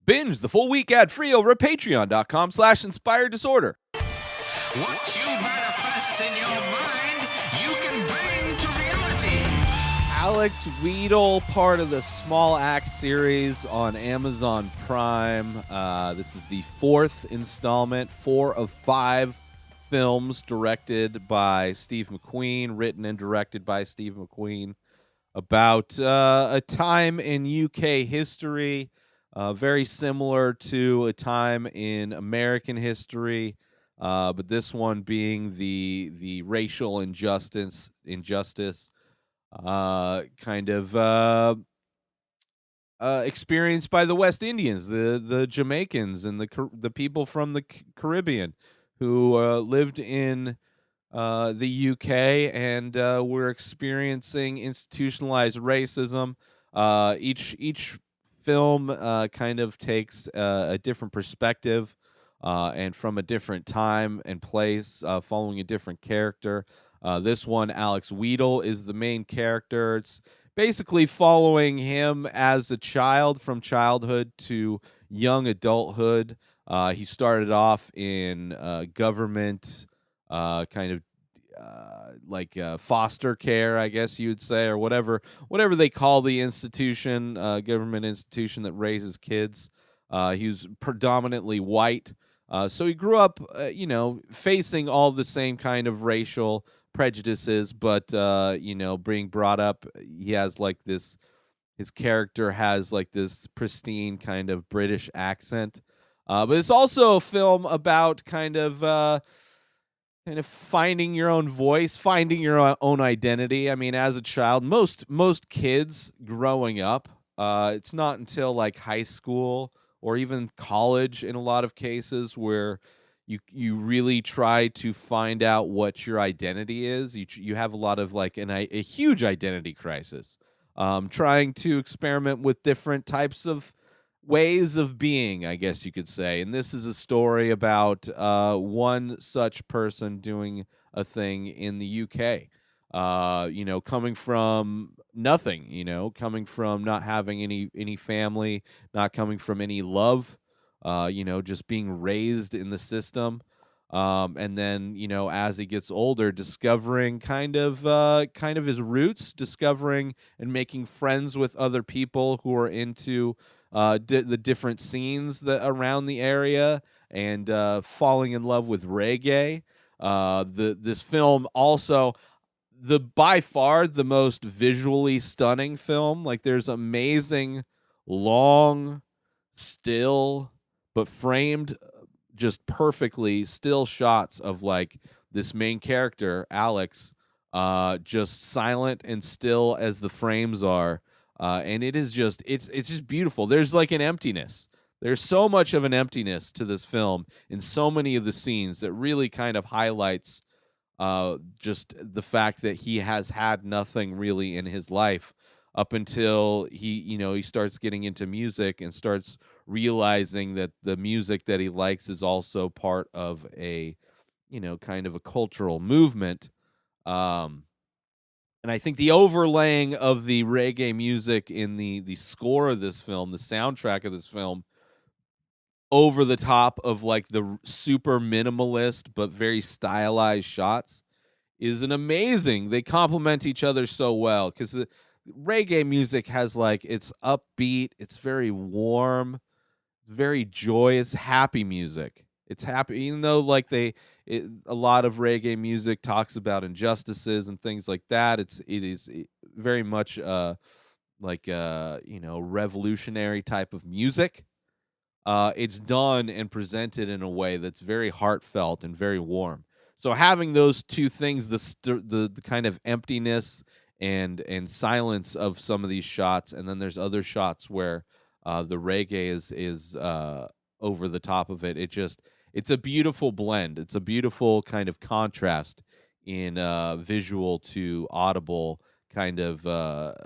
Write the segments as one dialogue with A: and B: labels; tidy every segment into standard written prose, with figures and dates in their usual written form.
A: Binge the full week ad-free over at patreon.com/inspireddisorder.
B: What you manifest in your mind, you can bring to reality.
A: Alex Wheatle, part of the Small Act series on Amazon Prime. This is the fourth installment, 4 of 5 films directed by Steve McQueen, written and directed by Steve McQueen, about a time in UK history, very similar to a time in American history, but this one being the racial injustice experienced by the West Indians, the Jamaicans, and the people from the Caribbean who lived in the UK and were experiencing institutionalized racism. Each film kind of takes a different perspective and from a different time and place, following a different character. This one, Alex Wheatle, is the main character. It's basically following him as a child, from childhood to young adulthood. He started off in government, foster care, I guess you would say, or whatever they call the institution, government institution that raises kids. He was predominantly white, so he grew up, facing all the same kind of racial prejudices, but being brought up, his character has like this pristine kind of British accent. But it's also a film about kind of finding your own voice, finding your own identity. I mean, as a child, most kids growing up, it's not until like high school or even college in a lot of cases where you really try to find out what your identity is. You have a lot of like a huge identity crisis, trying to experiment with different types of ways of being, I guess you could say. And this is a story about one such person doing a thing in the UK. Coming from nothing, coming from not having any family, not coming from any love, just being raised in the system. And then, as he gets older, discovering kind of his roots, discovering and making friends with other people who are into the different scenes that around the area, and falling in love with reggae. This film also, by far the most visually stunning film. Like, there's amazing long, still, but framed just perfectly still shots of like this main character, Alex, just silent and still as the frames are. And it is just, it's just beautiful. There's like an emptiness. There's so much of an emptiness to this film in so many of the scenes that really kind of highlights just the fact that he has had nothing really in his life up until he starts getting into music and starts realizing that the music that he likes is also part of a, kind of a cultural movement. And I think the overlaying of the reggae music in the score of this film, the soundtrack of this film, over the top of like the super minimalist but very stylized shots, is an amazing. They complement each other so well, because the reggae music has like, it's upbeat, it's very warm, very joyous, happy music. It's happy, even though like a lot of reggae music talks about injustices and things like that. It is very much revolutionary type of music. It's done and presented in a way that's very heartfelt and very warm. So having those two things, the kind of emptiness and silence of some of these shots, and then there's other shots where the reggae is over the top of it. It's a beautiful blend. It's a beautiful kind of contrast in visual to audible kind of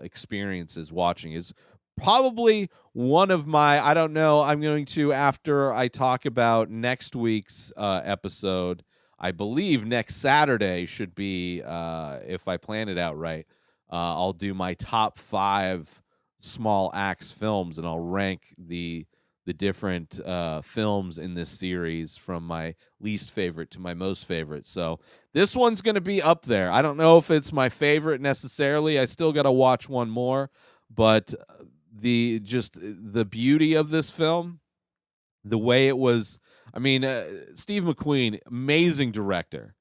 A: experiences watching. Is probably one of my, I don't know, I'm going to, after I talk about next week's episode, I believe next Saturday should be, if I plan it out right, I'll do my top 5 Small Axe films, and I'll rank the the different films in this series from my least favorite to my most favorite. So this one's going to be up there. I don't know if it's my favorite necessarily. I still got to watch one more, but the beauty of this film, the way it was. I mean, Steve McQueen, amazing director.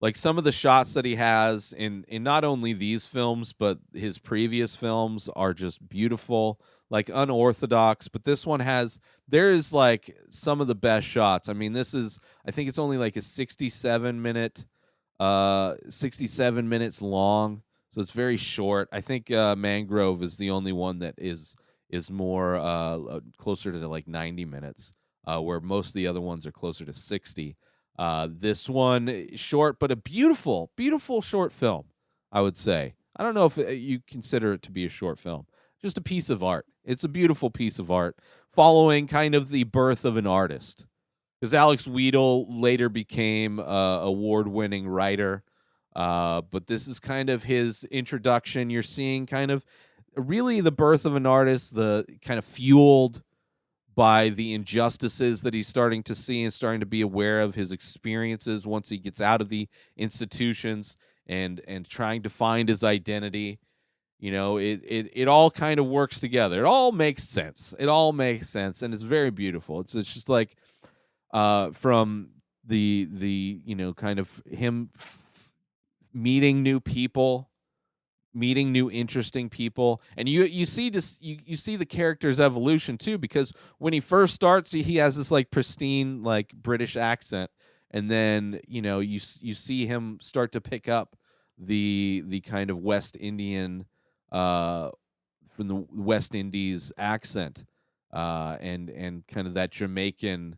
A: Like some of the shots that he has in not only these films but his previous films are just beautiful, like unorthodox, but this one has there is like some of the best shots. I mean, this is I think it's only like a 67 minutes long, so it's very short. I think Mangrove is the only one that is more closer to like 90 minutes, where most of the other ones are closer to 60. This one short, but a beautiful, beautiful short film, I would say. I don't know if you consider it to be a short film, just a piece of art. It's a beautiful piece of art following kind of the birth of an artist. Because Alex Whedon later became a award-winning writer, but this is kind of his introduction. You're seeing kind of really the birth of an artist, the kind of fueled by the injustices that he's starting to see and starting to be aware of his experiences once he gets out of the institutions and trying to find his identity. You know, it all kind of works together. It all makes sense. It all makes sense, and it's very beautiful. It's just like from the you know, kind of him meeting new people, meeting new interesting people, and you see this you see the character's evolution too, because when he first starts he has this like pristine like British accent, and then you know you see him start to pick up the kind of West Indian from the West Indies accent, and kind of that Jamaican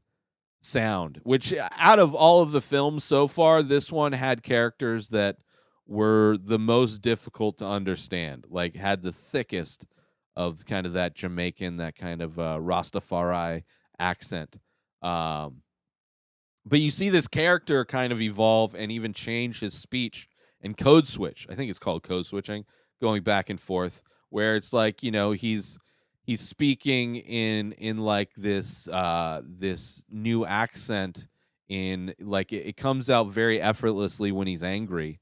A: sound, which out of all of the films so far, this one had characters that were the most difficult to understand, like had the thickest of kind of that Jamaican, that kind of Rastafari accent. Um, but you see this character kind of evolve and even change his speech and code switch. I think it's called code switching, going back and forth, where it's like, you know, he's speaking in like this new accent, in like it comes out very effortlessly when he's angry,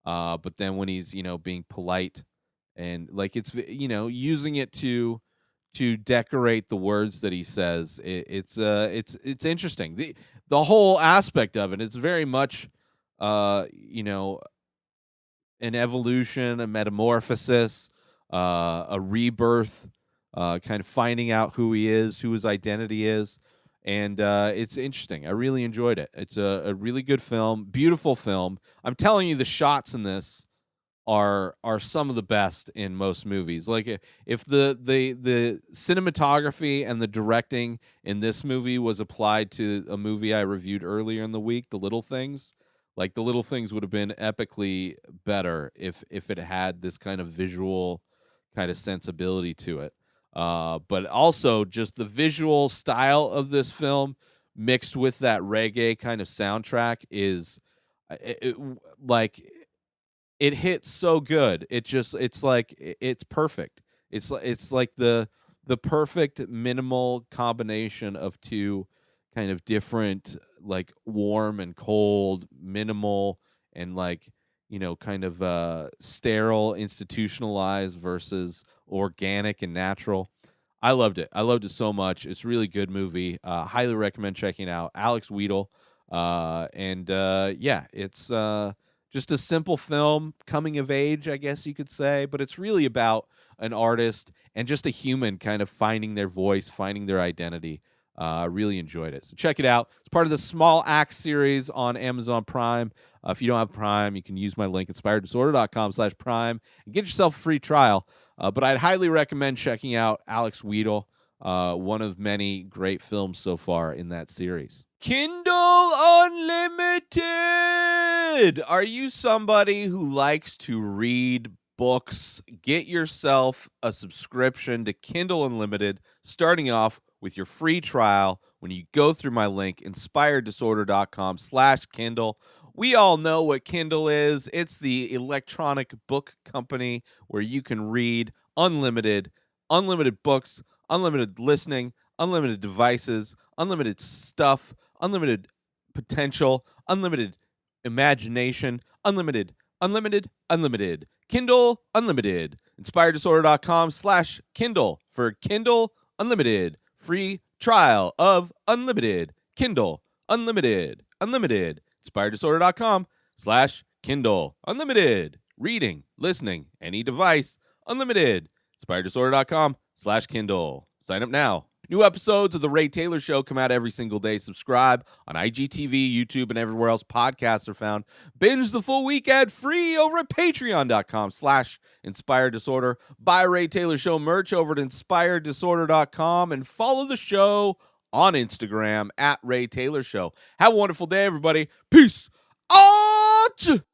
A: but then when he's, you know, being polite, and like it's, you know, using it to decorate the words that he says, it's interesting, the whole aspect of it. It's very much you know, an evolution, a metamorphosis, a rebirth, kind of finding out who he is, who his identity is. And it's interesting. I really enjoyed it. It's a really good film, beautiful film. I'm telling you, the shots in this are some of the best in most movies. Like if the cinematography and the directing in this movie was applied to a movie I reviewed earlier in the week, The Little Things, like The Little Things would have been epically better if it had this kind of visual kind of sensibility to it. But also just the visual style of this film mixed with that reggae kind of soundtrack is like it hits so good. It's like it's perfect. It's like the perfect minimal combination of two kind of different, like warm and cold, minimal and like, you know, kind of sterile, institutionalized versus organic and natural. I loved it. I loved it so much. It's a really good movie. Highly recommend checking it out. Alex Whedon. And yeah, it's just a simple film, coming of age, I guess you could say, but it's really about an artist and just a human kind of finding their voice, finding their identity. I really enjoyed it. So check it out. It's part of the Small Axe series on Amazon Prime. If you don't have Prime, you can use my link, inspireddisorder.com/Prime, and get yourself a free trial. But I'd highly recommend checking out Alex Whedon, one of many great films so far in that series. Kindle Unlimited! Are you somebody who likes to read books? Get yourself a subscription to Kindle Unlimited, starting off with your free trial when you go through my link, inspireddisorder.com/Kindle. We all know what Kindle is. It's the electronic book company where you can read unlimited books, unlimited listening, unlimited devices, unlimited stuff, unlimited potential, unlimited imagination, unlimited, unlimited. Kindle Unlimited. InspiredDisorder.com/Kindle for Kindle Unlimited. Free trial of Unlimited. Kindle Unlimited. InspiredDisorder.com/Kindle Unlimited. Reading, listening, any device, unlimited. InspiredDisorder.com/Kindle. Sign up now. New episodes of The Ray Taylor Show come out every single day. Subscribe on IGTV, YouTube, and everywhere else podcasts are found. Binge the full week ad-free over at patreon.com/InspiredDisorder. Buy Ray Taylor Show merch over at InspiredDisorder.com and follow the show on Instagram at Ray Taylor Show. Have a wonderful day, everybody. Peace out!